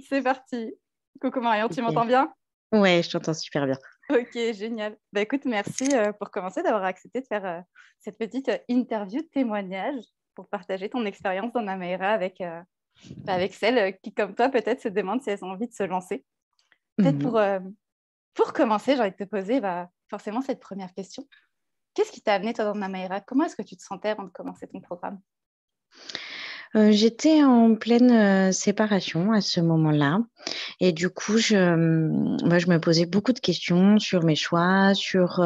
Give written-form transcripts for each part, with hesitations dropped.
C'est parti. Coucou Marion, tu Ok. m'entends bien? Ouais, je t'entends super bien. Ok, génial. Bah écoute, merci pour commencer d'avoir accepté de faire cette petite interview témoignage pour partager ton expérience dans Namaera avec celles qui, comme toi, peut-être se demandent si elles ont envie de se lancer. Peut-être Mhm. pour commencer, j'ai envie de te poser forcément cette première question. Qu'est-ce qui t'a amené toi dans Namaera? Comment est-ce que tu te sentais avant de commencer ton programme? J'étais en pleine séparation à ce moment-là. Et du coup, moi, je me posais beaucoup de questions sur mes choix, sur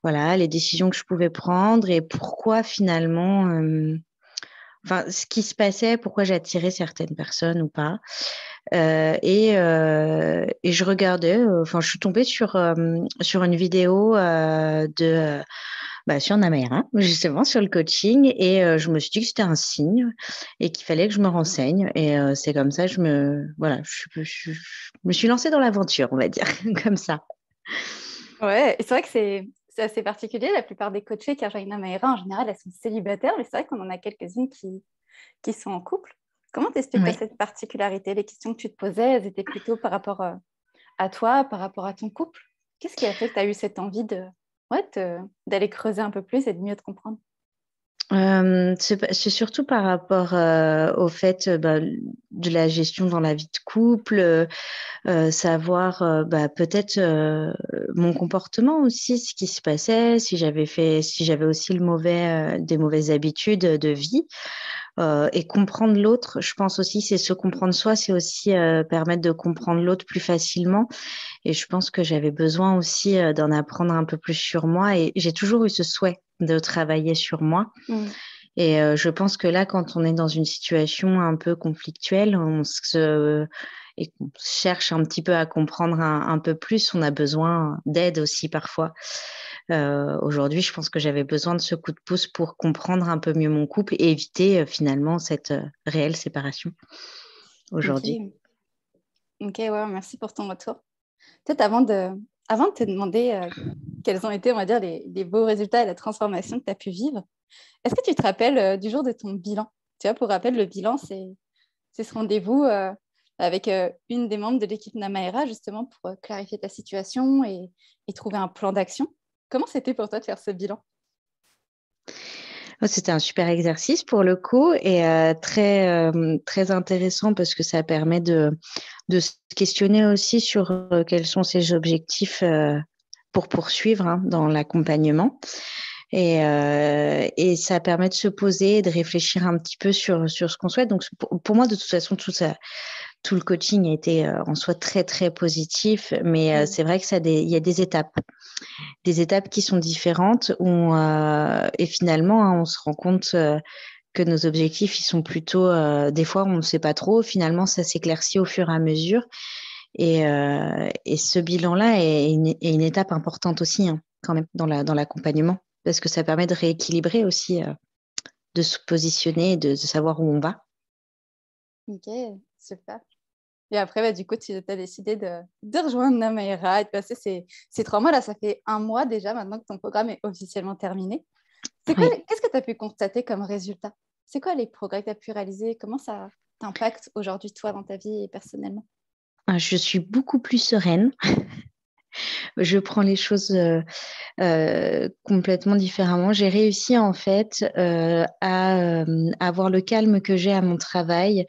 voilà, les décisions que je pouvais prendre et pourquoi finalement, enfin, ce qui se passait, pourquoi j'attirais certaines personnes ou pas. Et je regardais, enfin, je suis tombée sur une vidéo sur Naméra, justement, sur le coaching. Et je me suis dit que c'était un signe et qu'il fallait que je me renseigne. Et c'est comme ça, voilà, je me suis lancée dans l'aventure, on va dire, comme ça. Ouais, et c'est vrai que c'est assez particulier. La plupart des coachés qui rejoignent Namaera, en général, elles sont célibataires, mais c'est vrai qu'on en a quelques-unes qui sont en couple. Comment t'expliques toi Oui. cette particularité? Les questions que tu te posais, elles étaient plutôt par rapport à toi, par rapport à ton couple. Qu'est-ce qui a fait que tu as eu cette envie d'aller creuser un peu plus et de mieux te comprendre? C'est surtout par rapport au fait de la gestion dans la vie de couple, savoir peut-être mon comportement aussi, ce qui se passait, si j'avais aussi des mauvaises habitudes de vie, et comprendre l'autre. Je pense aussi, c'est se comprendre soi, c'est aussi permettre de comprendre l'autre plus facilement. Et je pense que j'avais besoin aussi d'en apprendre un peu plus sur moi. Et j'ai toujours eu ce souhait de travailler sur moi. Mm. Et je pense que là, quand on est dans une situation un peu conflictuelle, et qu'on cherche un petit peu à comprendre un peu plus, on a besoin d'aide aussi parfois. Aujourd'hui, je pense que j'avais besoin de ce coup de pouce pour comprendre un peu mieux mon couple et éviter finalement cette réelle séparation aujourd'hui. Ok, ok, ouais, merci pour ton retour. Peut-être avant de te demander quels ont été, on va dire, les beaux résultats et la transformation que tu as pu vivre, est-ce que tu te rappelles du jour de ton bilan? Tu vois, pour rappel, le bilan, c'est ce rendez-vous avec une des membres de l'équipe Namaera, justement, pour clarifier ta situation et trouver un plan d'action. Comment c'était pour toi de faire ce bilan? Ouais, c'était un super exercice pour le coup et très intéressant parce que ça permet de se questionner aussi sur quels sont ses objectifs pour poursuivre dans l'accompagnement. Et ça permet de se poser et de réfléchir un petit peu sur ce qu'on souhaite. Donc, pour moi, de toute façon, tout le coaching a été en soi très, très positif. Mais Mm. c'est vrai que il y a des étapes qui sont différentes et finalement, on se rend compte que nos objectifs, ils sont plutôt, des fois, on ne sait pas trop. Finalement, ça s'éclaircit au fur et à mesure. Et ce bilan-là est une étape importante aussi, quand même, dans l'accompagnement, parce que ça permet de rééquilibrer aussi, de se positionner et de savoir où on va. Ok, super. Et après, du coup, tu as décidé de rejoindre Namaera et de passer ces 3 mois. Là, ça fait un mois déjà maintenant que ton programme est officiellement terminé. Oui. Qu'est-ce que tu as pu constater comme résultat? C'est quoi les progrès que tu as pu réaliser? Comment ça t'impacte aujourd'hui, toi, dans ta vie et personnellement? Je suis beaucoup plus sereine. Je prends les choses complètement différemment. J'ai réussi en fait à avoir le calme que j'ai à mon travail,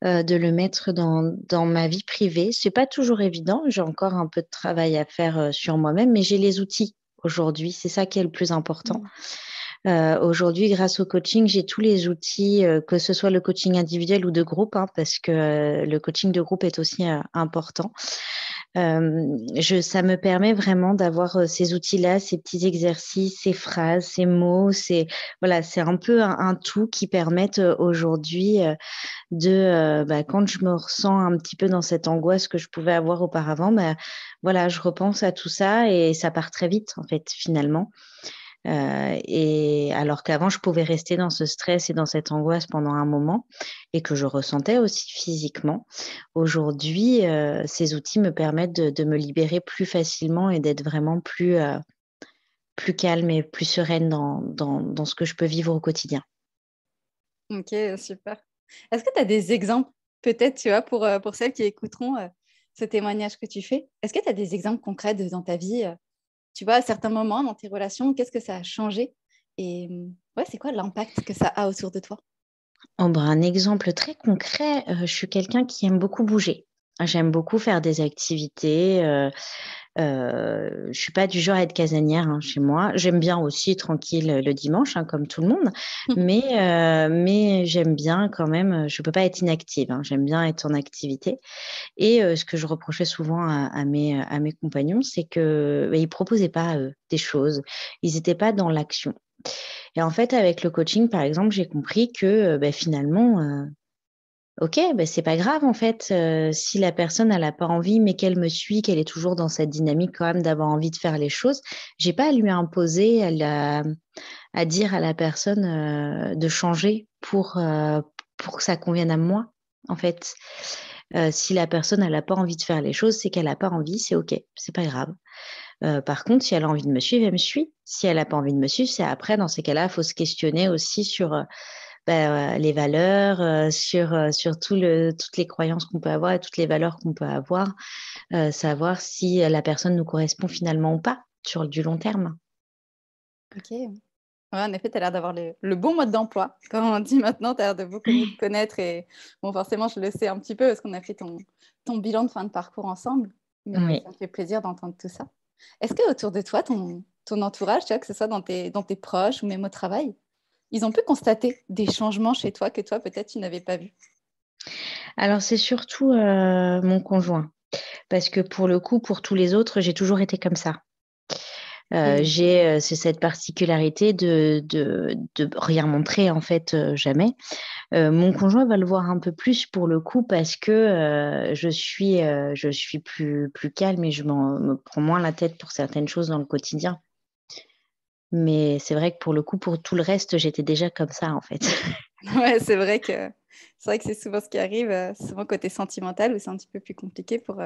de le mettre dans ma vie privée. C'est pas toujours évident. J'ai encore un peu de travail à faire sur moi-même, mais j'ai les outils aujourd'hui. C'est ça qui est le plus important. Mm. Aujourd'hui, grâce au coaching, j'ai tous les outils, que ce soit le coaching individuel ou de groupe, parce que le coaching de groupe est aussi important. Ça me permet vraiment d'avoir ces outils-là, ces petits exercices, ces phrases, ces mots. Voilà, c'est un peu un tout qui permettent aujourd'hui quand je me ressens un petit peu dans cette angoisse que je pouvais avoir auparavant, voilà, je repense à tout ça et ça part très vite en fait finalement. Et alors qu'avant, je pouvais rester dans ce stress et dans cette angoisse pendant un moment et que je ressentais aussi physiquement. Aujourd'hui, ces outils me permettent de me libérer plus facilement et d'être vraiment plus calme et plus sereine dans ce que je peux vivre au quotidien. Ok, super. Est-ce que tu as des exemples peut-être, tu vois, pour celles qui écouteront ce témoignage que tu fais, est-ce que tu as des exemples concrets dans ta vie, tu vois, à certains moments dans tes relations, qu'est-ce que ça a changé? Et ouais, c'est quoi l'impact que ça a autour de toi? Oh bah, un exemple très concret, je suis quelqu'un qui aime beaucoup bouger. J'aime beaucoup faire des activités, je suis pas du genre à être casanière, hein, chez moi. J'aime bien aussi tranquille, le dimanche, hein, comme tout le monde, mais j'aime bien quand même, je peux pas être inactive, hein. J'aime bien être en activité et ce que je reprochais souvent à mes compagnons, c'est que, bah, ils proposaient pas, des choses. Ils étaient pas dans l'action et en fait, avec le coaching, par exemple, j'ai compris que, bah, finalement, OK, bah, c'est pas grave en fait, si la personne elle a pas envie, mais qu'elle me suit, qu'elle est toujours dans cette dynamique quand même d'avoir envie de faire les choses, j'ai pas à lui imposer, à dire à la personne, de changer pour que ça convienne à moi, en fait. Si la personne elle a pas envie de faire les choses, c'est qu'elle a pas envie, c'est OK, c'est pas grave. Par contre, si elle a envie de me suivre, elle me suit. Si elle a pas envie de me suivre, c'est après dans ces cas-là, il faut se questionner aussi sur, les valeurs, sur toutes les croyances qu'on peut avoir et toutes les valeurs qu'on peut avoir, savoir si, la personne nous correspond finalement ou pas, sur du long terme. OK. Ouais, en effet, tu as l'air d'avoir le bon mode d'emploi. Comme on dit maintenant, tu as l'air de beaucoup mieux te connaître et bon, forcément, je le sais un petit peu parce qu'on a fait ton bilan de fin de parcours ensemble, mais Oui. ça me fait plaisir d'entendre tout ça. Est-ce que autour de toi, ton entourage, tu vois, que ce soit dans tes proches ou même au travail, ils ont pu constater des changements chez toi que toi, peut-être, tu n'avais pas vus? Alors c'est surtout, mon conjoint, parce que pour le coup, pour tous les autres, j'ai toujours été comme ça. Mmh. C'est cette particularité de rien montrer en fait, jamais. Mon conjoint va le voir un peu plus pour le coup parce que, je suis plus calme et je me prends moins la tête pour certaines choses dans le quotidien. Mais c'est vrai que pour le coup, pour tout le reste, j'étais déjà comme ça en fait. Ouais, c'est vrai que c'est souvent ce qui arrive, souvent côté sentimental où c'est un petit peu plus compliqué pour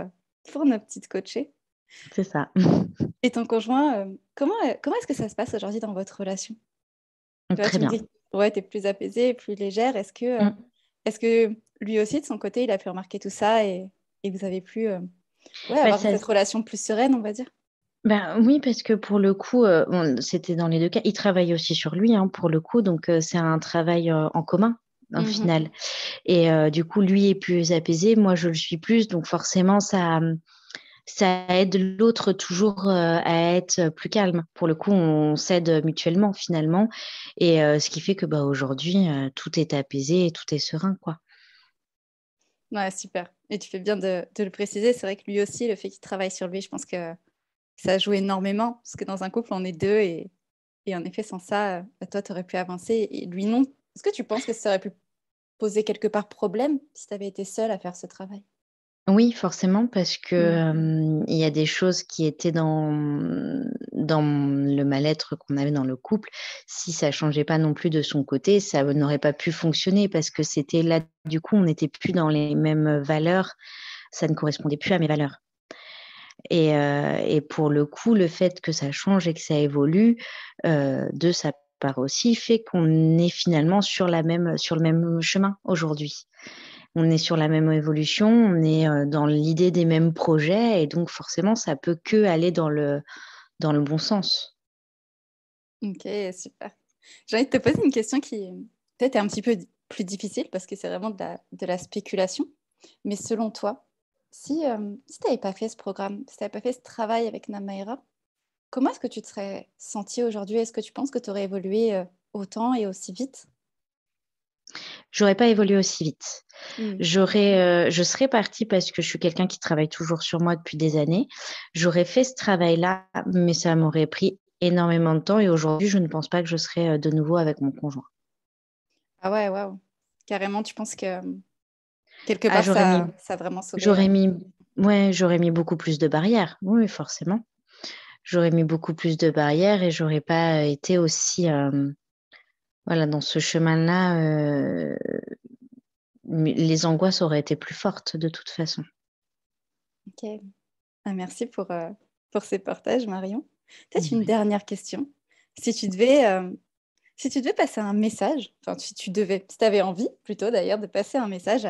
nos petites coachées. C'est ça. Et ton conjoint, comment est-ce que ça se passe aujourd'hui dans votre relation? Tu vois, Très tu me bien. dis, ouais, tu es plus apaisée, plus légère. Mmh. Est-ce que lui aussi, de son côté, il a pu remarquer tout ça et vous avez pu, ouais, Bah, avoir ça cette relation plus sereine, on va dire? Ben, oui, parce que pour le coup, bon, c'était dans les 2 cas. Il travaille aussi sur lui, hein, pour le coup, donc c'est un travail, en commun, au Mmh. final et du coup, lui est plus apaisé, moi je le suis plus, donc forcément ça aide l'autre toujours, à être plus calme. Pour le coup, on s'aide mutuellement, finalement et ce qui fait que, bah, aujourd'hui, tout est apaisé et tout est serein, quoi. Ouais, super et tu fais bien de le préciser. C'est vrai que lui aussi, le fait qu'il travaille sur lui, je pense que ça joue énormément parce que dans un couple, on est 2 et en effet, sans ça, bah, toi, tu aurais pu avancer et lui, non. Est-ce que tu penses que ça aurait pu poser quelque part problème si tu avais été seule à faire ce travail? Oui, forcément, parce que, Mmh. il y a des choses qui étaient dans le mal-être qu'on avait dans le couple. Si ça changeait pas non plus de son côté, ça n'aurait pas pu fonctionner parce que c'était là, du coup, on n'était plus dans les mêmes valeurs. Ça ne correspondait plus à mes valeurs et pour le coup, le fait que ça change et que ça évolue, de sa part aussi, fait qu'on est finalement sur le même chemin aujourd'hui. On est sur la même évolution, on est, dans l'idée des mêmes projets et donc forcément ça peut qu'aller dans le bon sens. OK, super. J'ai envie de te poser une question qui, peut-être est un petit peu plus difficile parce que c'est vraiment de la spéculation. Mais selon toi, si tu avais pas fait ce programme, si tu avais pas fait ce travail avec Namaera, comment est-ce que tu te serais sentie aujourd'hui? Est-ce que tu penses que tu aurais évolué, autant et aussi vite? J'aurais pas évolué aussi vite. Mmh. Je serais partie parce que je suis quelqu'un qui travaille toujours sur moi depuis des années. J'aurais fait ce travail-là, mais ça m'aurait pris énormément de temps et aujourd'hui, je ne pense pas que je serais, de nouveau avec mon conjoint. Ah ouais, waouh! Carrément, tu penses que, quelque Ah, part ça a vraiment sauvé, j'aurais mis ouais, j'aurais mis beaucoup plus de barrières. Oui, forcément. J'aurais mis beaucoup plus de barrières et j'aurais pas été aussi, voilà, dans ce chemin-là, mais les angoisses auraient été plus fortes de toute façon. OK. Ah merci pour ces partages, Marion. Peut-être une Ouais. dernière question. Si tu devais, si tu devais passer un message, enfin si tu avais envie plutôt d'ailleurs de passer un message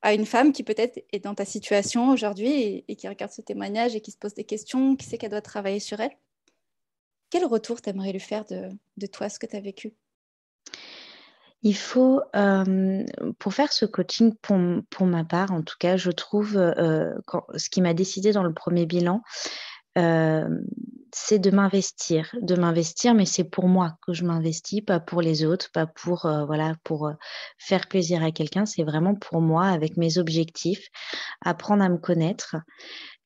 à une femme qui peut-être est dans ta situation aujourd'hui et qui regarde ce témoignage et qui se pose des questions, qui sait qu'elle doit travailler sur elle? Quel retour t'aimerais lui faire de toi, ce que tu as vécu? Il faut, pour faire ce coaching, pour ma part, en tout cas, je trouve, ce qui m'a décidé dans le premier bilan, hem, c'est de m'investir, mais c'est pour moi que je m'investis, pas pour les autres, pas pour, voilà, pour, faire plaisir à quelqu'un. C'est vraiment pour moi, avec mes objectifs, apprendre à me connaître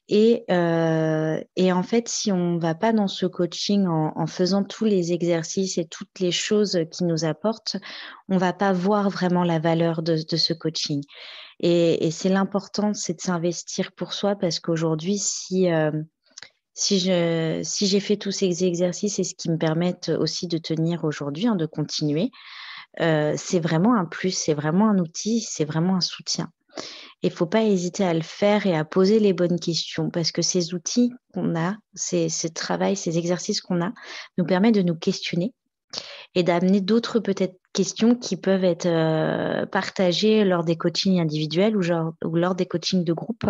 et en fait, si on va pas dans ce coaching en faisant tous les exercices et toutes les choses qui nous apportent, on va pas voir vraiment la valeur de ce coaching et c'est l'important, c'est de s'investir pour soi parce qu'aujourd'hui, si j'ai fait tous ces exercices et ce qui me permettent aussi de tenir aujourd'hui, hein, de continuer, c'est vraiment un plus, c'est vraiment un outil, c'est vraiment un soutien. Il faut pas hésiter à le faire et à poser les bonnes questions parce que ces outils qu'on a, ce travail, ces exercices qu'on a, nous permettent de nous questionner et d'amener d'autres peut-être questions qui peuvent être, partagées lors des coachings individuels ou lors des coachings de groupe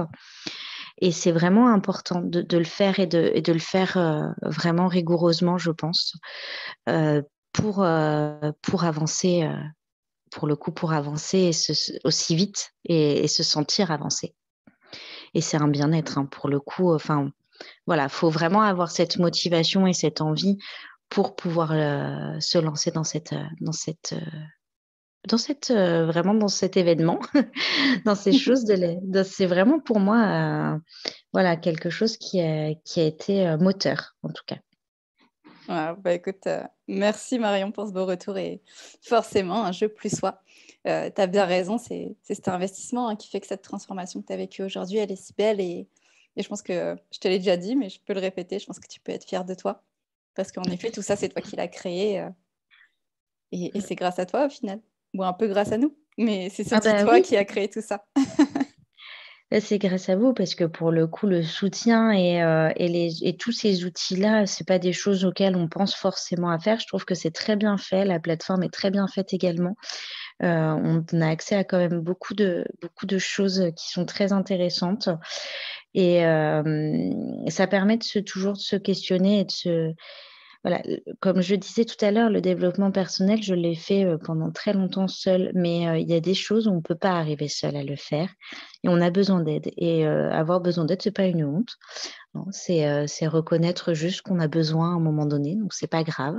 et c'est vraiment important de le faire et de le faire, vraiment rigoureusement, je pense, heu, pour avancer, pour le coup, pour avancer et aussi vite et se sentir avancer et c'est un bien-être, hein, pour le coup, enfin, voilà, faut vraiment avoir cette motivation et cette envie pour pouvoir, se lancer vraiment dans cet événement, dans ces choses c'est vraiment pour moi, voilà, quelque chose qui a été, moteur, en tout cas. Ouais, bah, écoute, merci Marion pour ce beau retour et forcément, un jeu plus soi. Tu as bien raison, c'est cet investissement, hein, qui fait que cette transformation que tu as vécue aujourd'hui, elle est si belle et je pense que je te l'ai déjà dit, mais je peux le répéter, je pense que tu peux être fière de toi parce qu'en effet, tout ça, c'est toi qui l'as créé, et c'est grâce à toi au final, ou un peu grâce à nous, mais c'est Ah surtout bah toi oui. qui as créé tout ça. Bah, c'est grâce à vous parce que pour le coup, le soutien et tous ces outils-là, c'est pas des choses auxquelles on pense forcément à faire. Je trouve que c'est très bien fait, la plateforme est très bien faite également. On a accès à quand même beaucoup de choses, qui sont très intéressantes et ça permet toujours de se questionner et de se voilà, comme je disais tout à l'heure, le développement personnel, je l'ai fait, pendant très longtemps seule, mais il y a des choses où on ne peut pas arriver seul à le faire et on a besoin d'aide et avoir besoin d'aide, c'est pas une honte, non, c'est reconnaître juste qu'on a besoin à un moment donné, donc c'est pas grave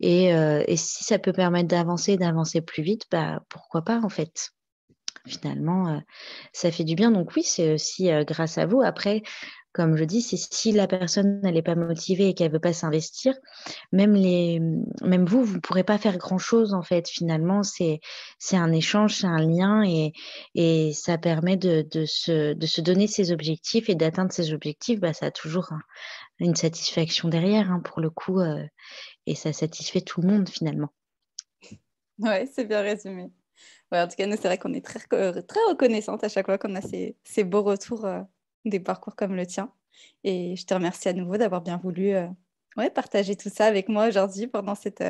et si ça peut permettre d'avancer plus vite, bah, pourquoi pas, en fait? Finalement, ça fait du bien donc oui, c'est aussi, grâce à vous. Après, comme je dis, c'est si la personne elle est pas motivée et qu'elle veut pas s'investir, même vous ne pourrez pas faire grand-chose en fait. Finalement, c'est un échange, c'est un lien et ça permet de se donner ses objectifs et d'atteindre ses objectifs, bah, ça a toujours une satisfaction derrière, hein, pour le coup, et ça satisfait tout le monde finalement. Ouais, c'est bien résumé. Ouais, en tout cas, nous, c'est vrai qu'on est très reconnaissante à chaque fois qu'on a ces beaux retours, des parcours comme le tien. Et je te remercie à nouveau d'avoir bien voulu, ouais, partager tout ça avec moi aujourd'hui pendant cette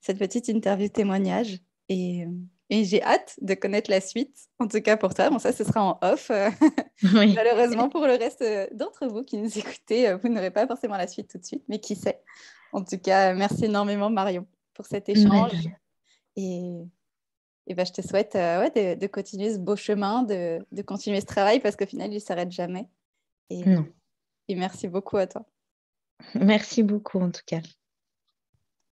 petite interview témoignage. Et, euh, et j'ai hâte de connaître la suite, en tout cas pour toi. Bon, ça, ce sera en off. Oui, Malheureusement, pour le reste d'entre vous qui nous écoutez, vous n'aurez pas forcément la suite tout de suite, mais qui sait. En tout cas, merci énormément, Marion, pour cet bah, échange. Et et ben, je te souhaite, ouais, de continuer ce beau chemin, de continuer ce travail parce qu'au final, il ne s'arrête jamais. Et, non. et merci beaucoup à toi. Merci beaucoup en tout cas.